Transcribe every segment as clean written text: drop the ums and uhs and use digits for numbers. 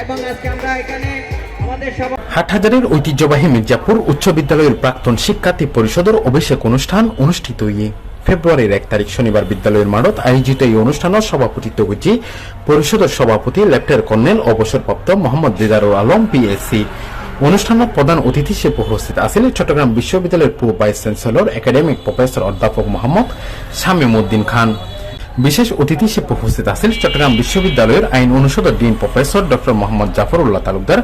এবং আজকে আমরা এখানে আমাদের সভা হাটহাজারীর ঐতিহ্যবাহী মির্জাপুর উচ্চ বিদ্যালয়ের প্রাক্তন শিক্ষার্থী পরিষদের অভিষেক অনুষ্ঠান অনুষ্ঠিত ফেব্রুয়ারির 1 তারিখ শনিবার বিদ্যালয়ের মাঠত আয়োজিত এই অনুষ্ঠানের সভাপতিত্ব করছি পরিষদের সভাপতি লেফটেন্যান্ট কর্নেল অবসরপ্রাপ্ত মোহাম্মদ দিদারুল আলম পিএসসি। অনুষ্ঠানের প্রধান অতিথি হিসেবে উপস্থিত আছেন চট্টগ্রাম বিশ্ববিদ্যালয়ের পূর্ব ভাইস চ্যান্সেলর একাডেমিক প্রফেসর অধ্যাপক মোহাম্মদ শামীম উদ্দিন খান। বিশেষ অতিথি হিসেবে উপস্থিত আছেন চট্টগ্রাম বিশ্ববিদ্যালয়ের আইন অনুষদের dean professor doctor Mohammad Jafrullah Talukdar,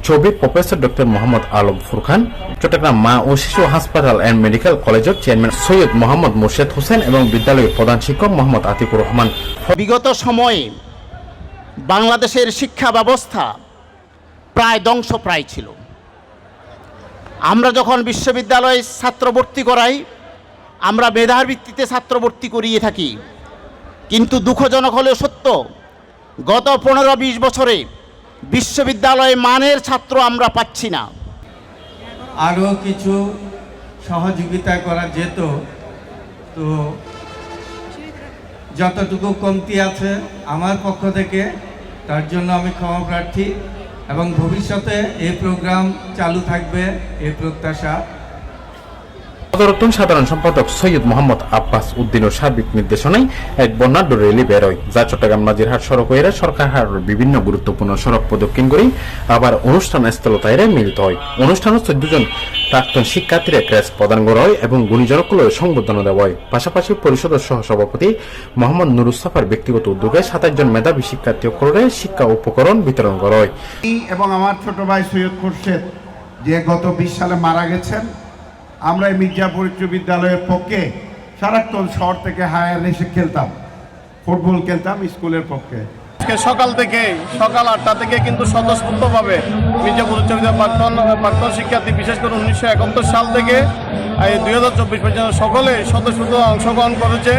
Choubey professor doctor Mohammad Alam Furkhan, Chittagong মা ও শিশু হাসপাতাল অ্যান্ড মেডিকেল কলেজের চেয়ারম্যান সৈয়দ মোহাম্মদ মোর্শেদ হোসেন এবং বিদ্যালয়ের প্রধান শিক্ষক মোহাম্মদ আতিকুর রহমান। বিগত সময়ে বাংলাদেশের শিক্ষা ব্যবস্থা প্রায় ধ্বংসপ্রায় ছিল। আমরা যখন বিশ্ববিদ্যালয়ে ছাত্র ভর্তি করাই, আমরা মেধার ভিত্তিতে ছাত্র ভর্তি করিয়ে থাকি, কিন্তু দুঃখজনক হলেও সত্য, গত 15-20 বছরে বিশ্ববিদ্যালয়ে মানের ছাত্র আমরা পাচ্ছি না। আরও কিছু সহযোগিতা করা যেত, তো যতটুকু কমতি আছে আমার পক্ষ থেকে তার জন্য আমি ক্ষমা প্রার্থী এবং ভবিষ্যতে এই প্রোগ্রাম চালু থাকবে এই প্রত্যাশা। নতুন সাধারণ সম্পাদক সৈয়দ মোহাম্মদ আব্বাস উদ্দিনের সার্বিক নির্দেশনায় এক বর্ণাঢ্য র্যালি বেরোয়, যা চট্টগ্রাম নাজিরহাট সড়ক হয়ে সরকার হাটের বিভিন্ন গুরুত্বপূর্ণ সড়ক প্রদক্ষিণ করে আবার অনুষ্ঠান স্থলতায় মিলিত হয়। অনুষ্ঠানে 14 জন প্রাক্তন শিক্ষার্থীরা ক্রেস্ট প্রদান করা হয় এবং গুণীজনগুলোর সংবর্ধনা দেওয়া হয়। পাশাপাশি পরিষদের সহসভাপতি মোহাম্মদ নুরুস্তাফার ব্যক্তিগত উদ্যোগে 27 জন মেধাবী শিক্ষার্থী করে শিক্ষা উপকরণ বিতরণ করা হয়। এবং আমার ছোট ভাই সৈয়দ খোরশেদ যে গত 20 সালে মারা গেছেন, আমরা এই মির্জাপুর উচ্চ বিদ্যালয়ের পক্ষে সারাক্ষণ শহর থেকে হায়ার এসে খেলতাম, ফুটবল খেলতাম স্কুলের পক্ষে। সকাল 8টা থেকে কিন্তু স্বতঃস্ফূর্তভাবে মির্জাপুর উচ্চ বিদ্যালয়ের প্রাক্তন শিক্ষার্থী, বিশেষ করে 1971 সাল থেকে 2024 পর্যন্ত সকলে স্বতঃস্ফূর্ত অংশগ্রহণ করেছে।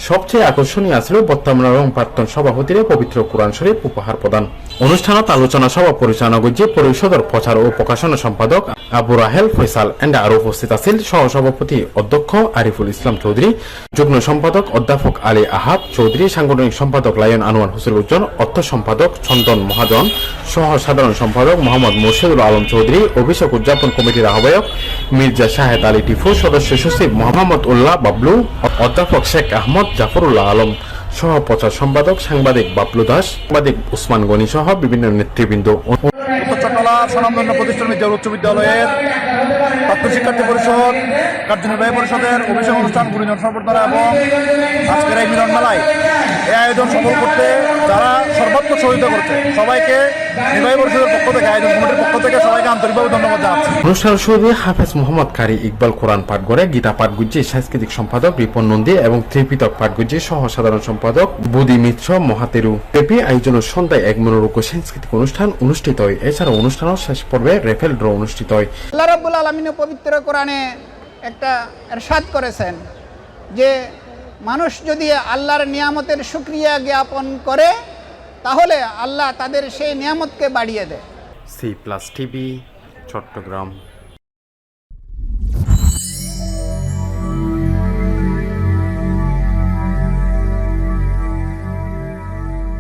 সবচেয়ে আকর্ষণীয় ছিল বর্তমান এবং প্রাক্তন সভাপতির পবিত্র কোরআন শরীফ উপহার প্রদান। অনুষ্ঠানত আলোচনা সভা পরিচালনা করছে পরিষদের প্রচার ও প্রকাশনা সম্পাদক আবু রাহেল ফয়সাল এন্ড আরো উপস্থিত আছেন সহসভাপতি অধ্যক্ষ আরিফুল ইসলাম চৌধুরী, যুগ্ম সম্পাদক অধ্যাপক আলী আহাদ চৌধুরী, সাংগঠনিক সম্পাদক লায়ন আনোয়ার হোসেন উজ্জ্বল, অর্থ সম্পাদক চন্দন মহাজন, সহ সাধারণ সম্পাদক মোহাম্মদ মোর্শেদুল আলম চৌধুরী, অভিষেক উদযাপন কমিটির আহ্বায়ক মির্জা শাহেদ আলী টিফু, সদস্য সচিব মোহাম্মদ উল্লাহ বাবলু, অধ্যাপক শেখ আহমদ জাফরুল্লাহ আলম, সহ প্রচার সম্পাদক সাংবাদিক বাবলু দাস, সাংবাদিক উসমান গনি সহ বিভিন্ন নেতৃবৃন্দ। চট্টলা স্বনামধন্য প্রতিষ্ঠান মির্জাপুর উচ্চ বিদ্যালয়ের প্রাক্তন শিক্ষার্থী পরিষদ কার্যনির্বাহী পরিষদের অভিষেক অনুষ্ঠান, গুণীজন সম্বর্ধনা এবং আজকের এই মিলন মেলায় এই আয়োজন সফল করতে যারা সর্বাত্মক সহযোগিতা করছে সবাইকে নির্বাহী পরিষদের পক্ষ থেকে, আয়োজন কমিটির পক্ষ থেকে সবাইকে আন্তরিকভাবে ধন্যবাদ জানাচ্ছি। অনুষ্ঠান শুরুতে হাফেজ মোহাম্মদ কারি ইকবাল কোরআন পাঠ করে, গীতা পাঠ গুজ্জি সাংস্কৃতিক সম্পাদক রিপন নন্দী এবং ত্রিপিটক পাঠ গুজ্জি সহ সাধারণ সম্পাদক বুদি মিত্র মহাতেরু পেপি আয়োজনের সন্ধ্যায় এক মনোরোগ্য সাংস্কৃতিক অনুষ্ঠান অনুষ্ঠিত হয়। এছাড়া অনুষ্ঠানের শেষ পর্বে রেফেল ড্র অনুষ্ঠিত হয়। আল্লাহ রাব্বুল আলামিন পবিত্র কোরআনে একটা ইরশাদ করেছেন যে মানুষ যদি আল্লাহর নিয়ামতের শুকরিয়া জ্ঞাপন করে তাহলে আল্লাহ তাদের সেই নিয়ামতকে বাড়িয়ে দেয়। C plus TV, Chittagong.